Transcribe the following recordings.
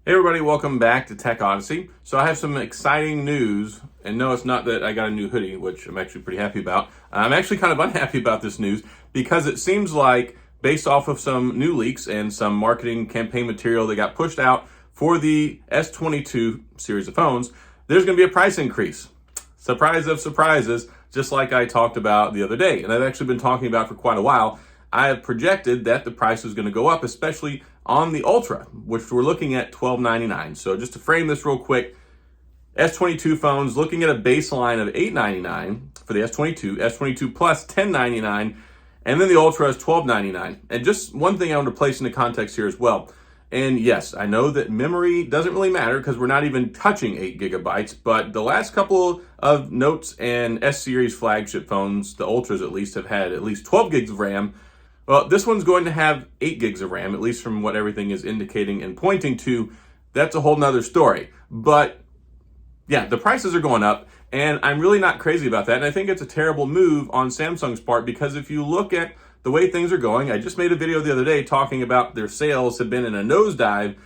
Hey everybody, welcome back to TechOdyssey. So I have some exciting news, and no, it's not that I got a new hoodie, which I'm actually pretty happy about. I'm actually kind of unhappy about this news because it seems like, based off of some new leaks and some marketing campaign material that got pushed out for the S22 series of phones, there's going to be a price increase. Surprise of surprises, just like I talked about the other day, and I've actually been talking about for quite a while. I have projected that the price is going to go up, especially on the Ultra, which we're looking at $12.99. So just to frame this real quick, S22 phones looking at a baseline of $8.99 for the S22, S22 Plus $10.99, and then the Ultra is $12.99. And just one thing I want to place into context here as well. And yes, I know that memory doesn't really matter because we're not even touching 8 gigabytes, but the last couple of Notes and S-series flagship phones, the Ultras at least, have had at least 12 gigs of RAM. Well, this one's going to have 8 gigs of RAM, at least from what everything is indicating and pointing to. That's a whole nother story. But yeah, the prices are going up, and I'm really not crazy about that. And I think it's a terrible move on Samsung's part because if you look at the way things are going, I just made a video the other day talking about their sales have been in a nosedive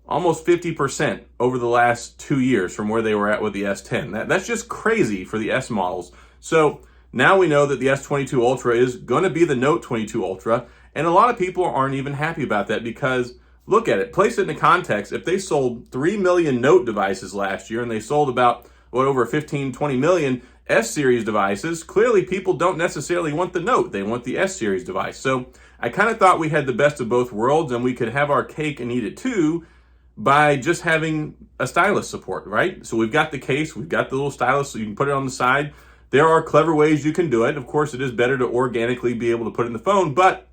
almost 50% over the last 2 years from where they were at with the S10. That's just crazy for the S models. So now we know that the S22 Ultra is going to be the Note 22 Ultra, and a lot of people aren't even happy about that because, look at it, place it into context. If they sold 3 million Note devices last year and they sold about, over 15, 20 million S-series devices, clearly people don't necessarily want the Note. They want the S-series device. So I kind of thought we had the best of both worlds and we could have our cake and eat it too by just having a stylus support, right? So we've got the case, we've got the little stylus, so you can put it on the side. There are clever ways you can do it. Of course, it is better to organically be able to put it in the phone, but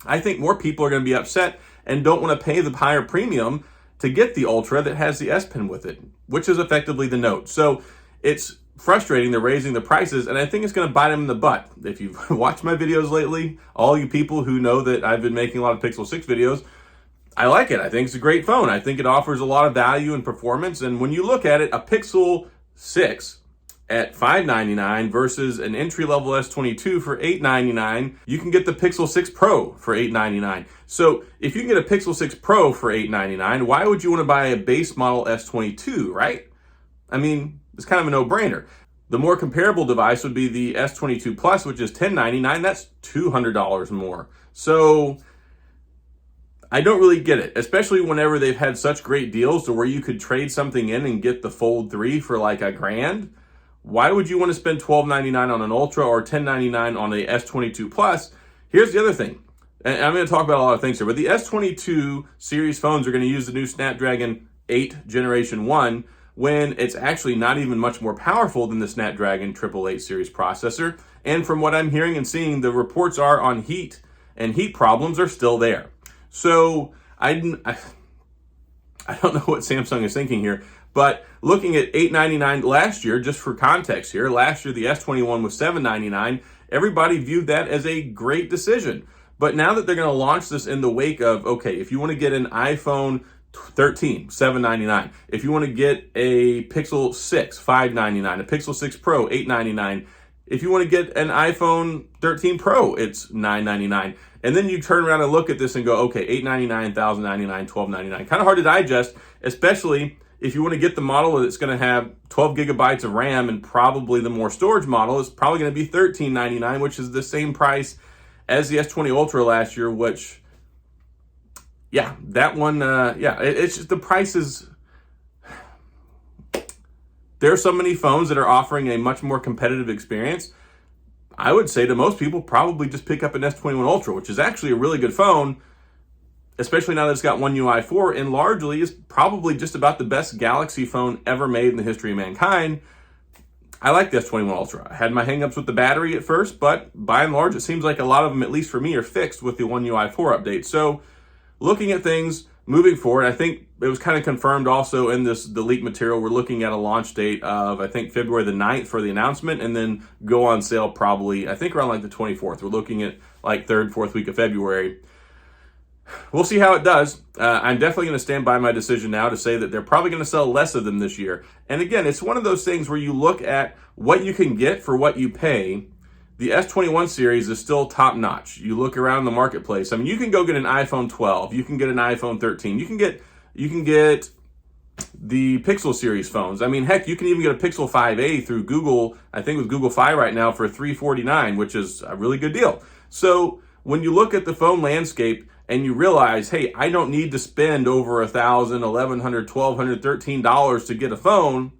I think more people are going to be upset and don't want to pay the higher premium to get the Ultra that has the S Pen with it, which is effectively the Note. So it's frustrating they're raising the prices, and I think it's going to bite them in the butt. If you've watched my videos lately, all you people who know that I've been making a lot of Pixel 6 videos, I like it. I think it's a great phone. I think it offers a lot of value and performance, and when you look at it, a Pixel 6 at $599 versus an entry-level S22 for $899, you can get the Pixel 6 Pro for $899. So if you can get a Pixel 6 Pro for $899, why would you want to buy a base model S22, right? I mean, it's kind of a no-brainer. The more comparable device would be the S22 Plus, which is $1099. That's $200 more. So I don't really get it, especially whenever they've had such great deals to where you could trade something in and get the Fold 3 for like $1,000. Why would you want to spend $12.99 on an Ultra or $10.99 on a S22 Plus? Here's the other thing, and I'm going to talk about a lot of things here, but the S22 series phones are going to use the new Snapdragon 8 Generation 1 when it's actually not even much more powerful than the Snapdragon 888 series processor. And from what I'm hearing and seeing, the reports are on heat, and heat problems are still there. So I don't know what Samsung is thinking here. But looking at $899 last year, just for context here, last year the S21 was $799. Everybody viewed that as a great decision. But now that they're going to launch this in the wake of, okay, if you want to get an iPhone 13, $799. If you want to get a Pixel 6, $599. A Pixel 6 Pro, $899. If you want to get an iPhone 13 Pro, it's $999. And then you turn around and look at this and go, okay, $899, $1,099, $1,299. Kind of hard to digest, especially if you want to get the model that's going to have 12 gigabytes of RAM and probably the more storage model, it's probably going to be $1399, which is the same price as the S20 Ultra last year, which, yeah, that one, it's just the prices. There are so many phones that are offering a much more competitive experience. I would say to most people, probably just pick up an S21 Ultra, which is actually a really good phone, especially now that it's got One UI 4, and largely is probably just about the best Galaxy phone ever made in the history of mankind. I like the S21 Ultra. I had my hangups with the battery at first, but by and large, it seems like a lot of them, at least for me, are fixed with the One UI 4 update. So looking at things moving forward, I think it was kind of confirmed also in the leak material. We're looking at a launch date of, I think, February the 9th for the announcement, and then go on sale probably, I think, around like the 24th. We're looking at like 3rd, 4th week of February. We'll see how it does. I'm definitely going to stand by my decision now to say that they're probably going to sell less of them this year. And again, it's one of those things where you look at what you can get for what you pay. The S21 series is still top notch. You look around the marketplace. I mean, you can go get an iPhone 12. You can get an iPhone 13. You can get You can get the Pixel series phones. I mean, heck, you can even get a Pixel 5a through Google, I think with Google Fi right now for $349, which is a really good deal. So when you look at the phone landscape and you realize, hey, I don't need to spend over $1,000, $1,100, $1,200, $13 to get a phone,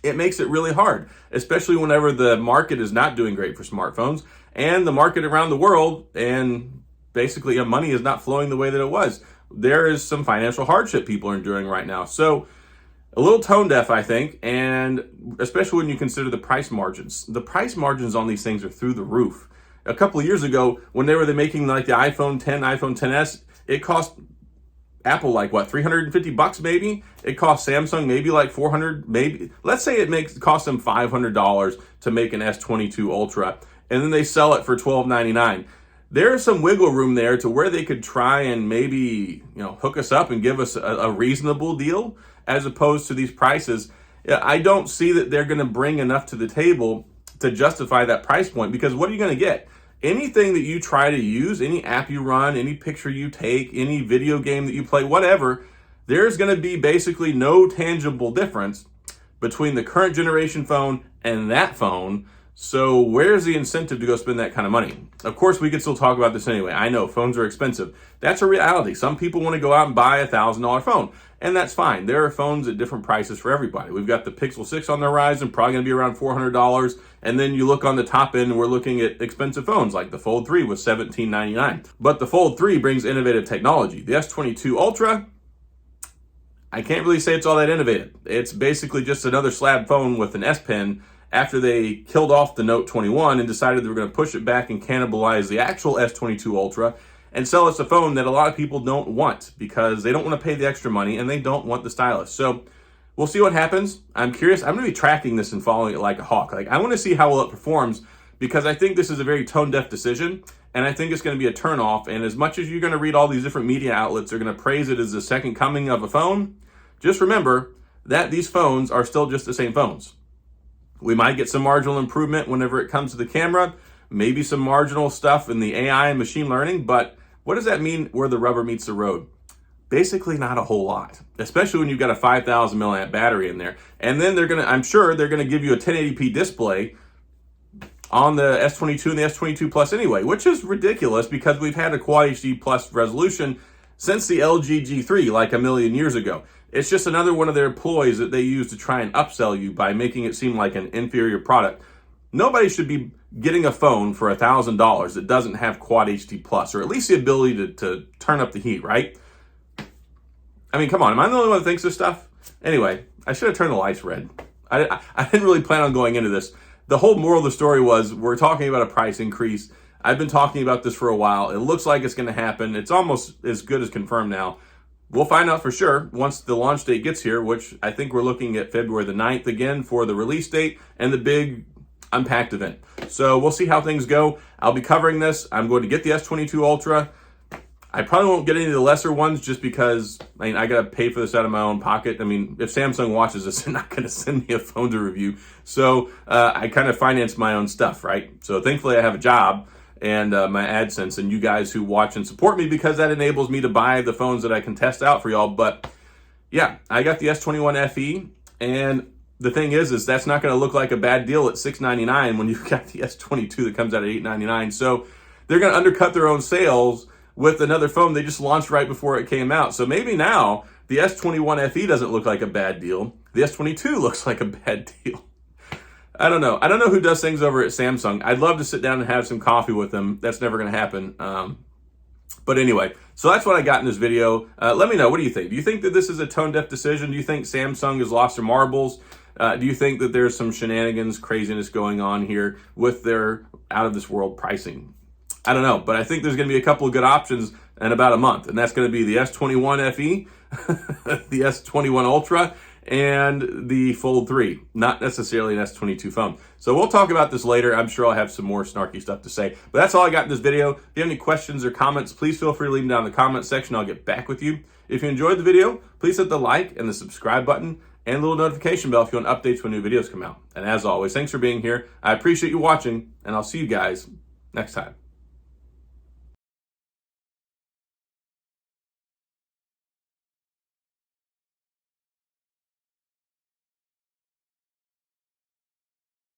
it makes it really hard, especially whenever the market is not doing great for smartphones and the market around the world and basically money is not flowing the way that it was. There is some financial hardship people are enduring right now. So a little tone deaf, I think, and especially when you consider the price margins. The price margins on these things are through the roof. A couple of years ago, when they were making like the iPhone 10, iPhone 10s, it cost Apple like what, $350 maybe? It cost Samsung maybe like $400, maybe. Let's say it costs them $500 to make an S22 Ultra, and then they sell it for $1299. There's some wiggle room there to where they could try and maybe, hook us up and give us a reasonable deal as opposed to these prices. I don't see that they're going to bring enough to the table to justify that price point, because what are you going to get? Anything that you try to use, any app you run, any picture you take, any video game that you play, whatever, there's going to be basically no tangible difference between the current generation phone and that phone. So where's the incentive to go spend that kind of money? Of course, we could still talk about this anyway. I know phones are expensive. That's a reality. Some people want to go out and buy a $1,000 phone, and that's fine. There are phones at different prices for everybody. We've got the Pixel 6 on the horizon, probably going to be around $400. And then you look on the top end, and we're looking at expensive phones like the Fold 3 with $1799. But the Fold 3 brings innovative technology. The S22 Ultra, I can't really say it's all that innovative. It's basically just another slab phone with an S Pen after they killed off the Note 21 and decided they were going to push it back and cannibalize the actual S22 Ultra and sell us a phone that a lot of people don't want because they don't want to pay the extra money and they don't want the stylus. So we'll see what happens. I'm curious. I'm going to be tracking this and following it like a hawk. I want to see how well it performs because I think this is a very tone-deaf decision and I think it's going to be a turnoff. And as much as you're going to read all these different media outlets are going to praise it as the second coming of a phone, just remember that these phones are still just the same phones. We might get some marginal improvement whenever it comes to the camera, maybe some marginal stuff in the AI and machine learning, but what does that mean where the rubber meets the road? Basically not a whole lot, especially when you've got a 5,000 milliamp battery in there. And then I'm sure they're gonna give you a 1080p display on the S22 and the S22 Plus anyway, which is ridiculous because we've had a Quad HD Plus resolution since the LG G3 like a million years ago. It's just another one of their ploys that they use to try and upsell you by making it seem like an inferior product. Nobody should be getting a phone for $1,000 that doesn't have Quad HD Plus, or at least the ability to turn up the heat, right? I mean, come on, am I the only one that thinks this stuff? Anyway, I should have turned the lights red. I didn't really plan on going into this. The whole moral of the story was we're talking about a price increase. I've been talking about this for a while. It looks like it's going to happen. It's almost as good as confirmed now. We'll find out for sure once the launch date gets here, which I think we're looking at February the 9th again for the release date and the big Unpacked event. So we'll see how things go. I'll be covering this. I'm going to get the S22 Ultra. I probably won't get any of the lesser ones just because, I got to pay for this out of my own pocket. If Samsung watches this, they're not going to send me a phone to review. So I kind of finance my own stuff, right? So thankfully I have a job and my AdSense and you guys who watch and support me because that enables me to buy the phones that I can test out for y'all. But yeah, I got the S21 FE, and the thing is that's not going to look like a bad deal at $699 when you've got the S22 that comes out at $899. So they're going to undercut their own sales with another phone they just launched right before it came out. So maybe now the S21 FE doesn't look like a bad deal. The S22 looks like a bad deal. I don't know. I don't know who does things over at Samsung. I'd love to sit down and have some coffee with them. That's never going to happen. But anyway, so that's what I got in this video. Let me know. What do you think? Do you think that this is a tone-deaf decision? Do you think Samsung has lost their marbles? Do you think that there's some shenanigans, craziness going on here with their out-of-this-world pricing? I don't know, but I think there's going to be a couple of good options in about a month, and that's going to be the S21 FE, the S21 Ultra, and the Fold 3, not necessarily an S22 phone. So we'll talk about this later. I'm sure I'll have some more snarky stuff to say, but that's all I got in this video. If you have any questions or comments, please feel free to leave them down in the comment section. I'll get back with you. If you enjoyed the video, please hit the like and the subscribe button and the little notification bell if you want updates when new videos come out. And as always, thanks for being here. I appreciate you watching, and I'll see you guys next time.